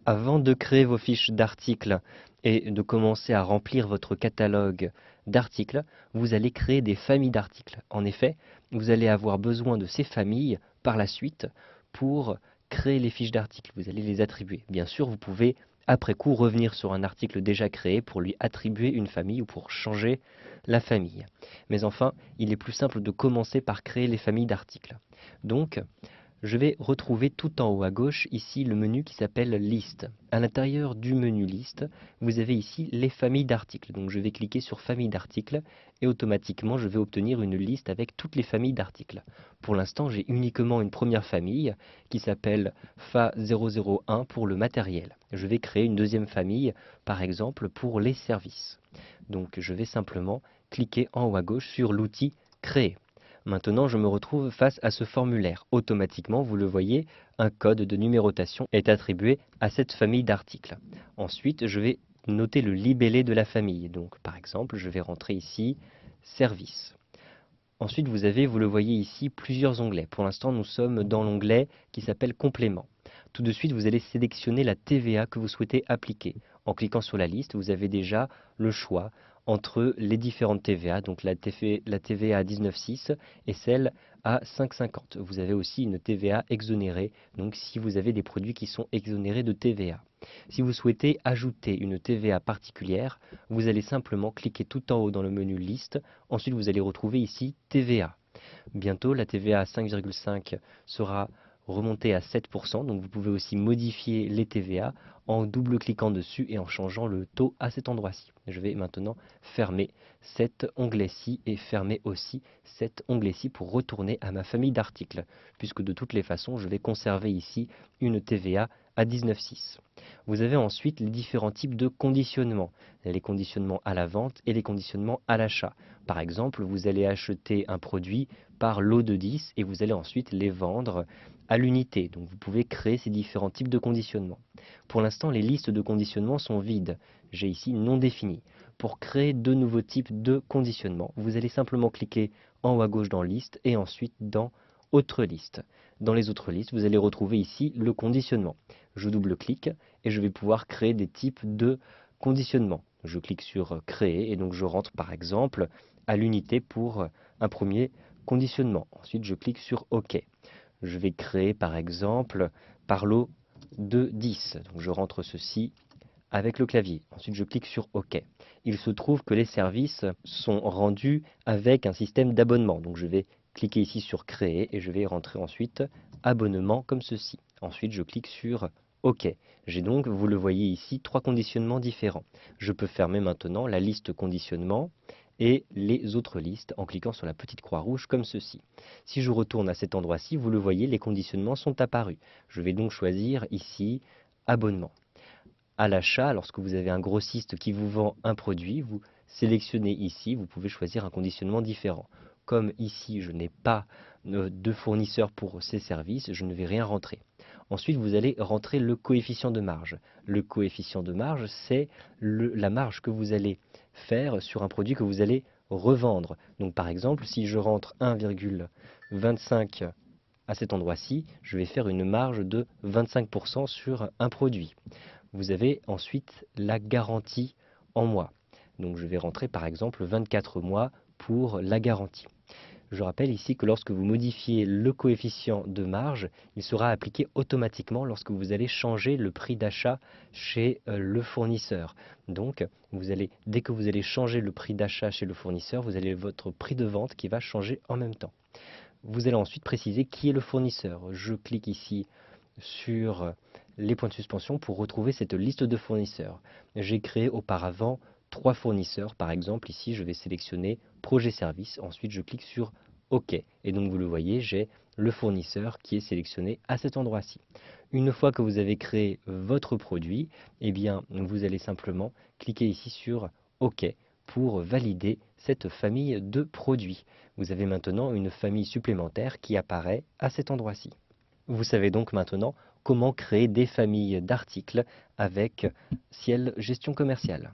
Avant de créer vos fiches d'articles et de commencer à remplir votre catalogue d'articles, vous allez créer des familles d'articles. En effet, vous allez avoir besoin de ces familles par la suite pour créer les fiches d'articles. Vous allez les attribuer. Bien sûr, vous pouvez après coup revenir sur un article déjà créé pour lui attribuer une famille ou pour changer la famille. Mais enfin, il est plus simple de commencer par créer les familles d'articles. Donc, je vais retrouver tout en haut à gauche ici le menu qui s'appelle Liste. À l'intérieur du menu Liste, vous avez ici les familles d'articles. Donc je vais cliquer sur Famille d'articles et automatiquement je vais obtenir une liste avec toutes les familles d'articles. Pour l'instant, j'ai uniquement une première famille qui s'appelle FA001 pour le matériel. Je vais créer une deuxième famille, par exemple pour les services. Donc je vais simplement cliquer en haut à gauche sur l'outil Créer. Maintenant, je me retrouve face à ce formulaire. Automatiquement, vous le voyez, un code de numérotation est attribué à cette famille d'articles. Ensuite, je vais noter le libellé de la famille. Donc, par exemple, je vais rentrer ici Service. Ensuite, vous le voyez ici, plusieurs onglets. Pour l'instant, nous sommes dans l'onglet qui s'appelle Complément. Tout de suite, vous allez sélectionner la TVA que vous souhaitez appliquer. En cliquant sur la liste, vous avez déjà le choix entre les différentes TVA, donc la TVA à 19,6 et celle à 5,50. Vous avez aussi une TVA exonérée, donc si vous avez des produits qui sont exonérés de TVA. Si vous souhaitez ajouter une TVA particulière, vous allez simplement cliquer tout en haut dans le menu Liste. Ensuite, vous allez retrouver ici TVA. Bientôt, la TVA à 5,5 sera remontée à 7%, donc vous pouvez aussi modifier les TVA en double-cliquant dessus et en changeant le taux à cet endroit-ci. Je vais maintenant fermer cet onglet-ci et fermer aussi cet onglet-ci pour retourner à ma famille d'articles, puisque de toutes les façons, je vais conserver ici une TVA à 19,6. Vous avez ensuite les différents types de conditionnement, les conditionnements à la vente et les conditionnements à l'achat. Par exemple, vous allez acheter un produit par lot de 10 et vous allez ensuite les vendre à l'unité. Donc vous pouvez créer ces différents types de conditionnement. Pour l'instant, les listes de conditionnement sont vides. J'ai ici non défini. Pour créer de nouveaux types de conditionnement, vous allez simplement cliquer en haut à gauche dans Liste et ensuite dans Autres listes. Dans les autres listes, vous allez retrouver ici le conditionnement. Je double-clique et je vais pouvoir créer des types de conditionnement. Je clique sur Créer et donc je rentre par exemple à l'unité pour un premier conditionnement. Ensuite, je clique sur OK. Je vais créer par exemple par lot de 10. Donc je rentre ceci avec le clavier. Ensuite, je clique sur OK. Il se trouve que les services sont rendus avec un système d'abonnement. Donc je vais cliquer ici sur Créer et je vais rentrer ensuite Abonnement comme ceci. Ensuite, je clique sur OK. J'ai donc, vous le voyez ici, trois conditionnements différents. Je peux fermer maintenant la liste conditionnement et les autres listes en cliquant sur la petite croix rouge comme ceci. Si je retourne à cet endroit-ci, vous le voyez, les conditionnements sont apparus. Je vais donc choisir ici Abonnement. À l'achat, lorsque vous avez un grossiste qui vous vend un produit, vous sélectionnez ici, vous pouvez choisir un conditionnement différent. Comme ici, je n'ai pas de fournisseur pour ces services, je ne vais rien rentrer. Ensuite, vous allez rentrer le coefficient de marge. Le coefficient de marge, c'est la marge que vous allez faire sur un produit que vous allez revendre. Donc par exemple, si je rentre 1,25 à cet endroit-ci, je vais faire une marge de 25% sur un produit. Vous avez ensuite la garantie en mois. Donc je vais rentrer par exemple 24 mois pour la garantie. Je rappelle ici que lorsque vous modifiez le coefficient de marge, il sera appliqué automatiquement lorsque vous allez changer le prix d'achat chez le fournisseur. Donc, dès que vous allez changer le prix d'achat chez le fournisseur, vous avez votre prix de vente qui va changer en même temps. Vous allez ensuite préciser qui est le fournisseur. Je clique ici sur les points de suspension pour retrouver cette liste de fournisseurs. J'ai créé auparavant 3 fournisseurs. Par exemple, ici, je vais sélectionner Projet Service. Ensuite, je clique sur OK. Et donc, vous le voyez, j'ai le fournisseur qui est sélectionné à cet endroit-ci. Une fois que vous avez créé votre produit, eh bien, vous allez simplement cliquer ici sur OK pour valider cette famille de produits. Vous avez maintenant une famille supplémentaire qui apparaît à cet endroit-ci. Vous savez donc maintenant comment créer des familles d'articles avec Ciel Gestion Commerciale.